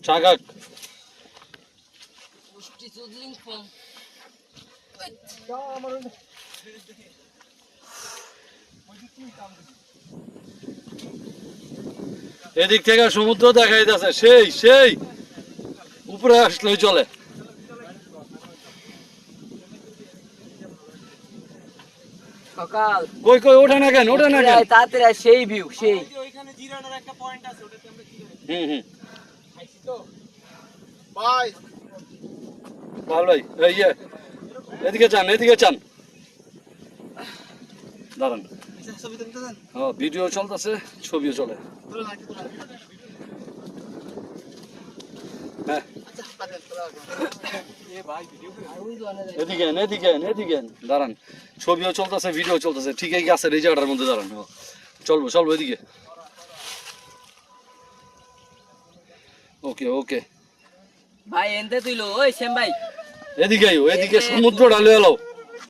Chagak. এদিক থেকে সমুদ্র দেখা যাচ্ছে সেই উপরে আসলেই চলে সকাল কই ওঠে না কেন তাড়াতাড়ি সেই ভিউ সেই ওইখানে জিরানোর একটা পয়েন্ট আছে ওটাতে আমরা কি হুম খাইছি তো ভাই ভাই এদিকে চান দাঁড়ান ছবি তুলতে দেন ভিডিও চলতেছে ছবিও চলে হ্যাঁ এদিকে দাঁড়ান ছবিও চলতেছে ভিডিও চলতেছে ঠিকই আছে এই জায়গাটার মধ্যে দাঁড়ান চলবো এদিকে ওকে ভাই এনতে তুইলো ওই সেম ভাই এদিকে সমুদ্রটা লয়ে এলো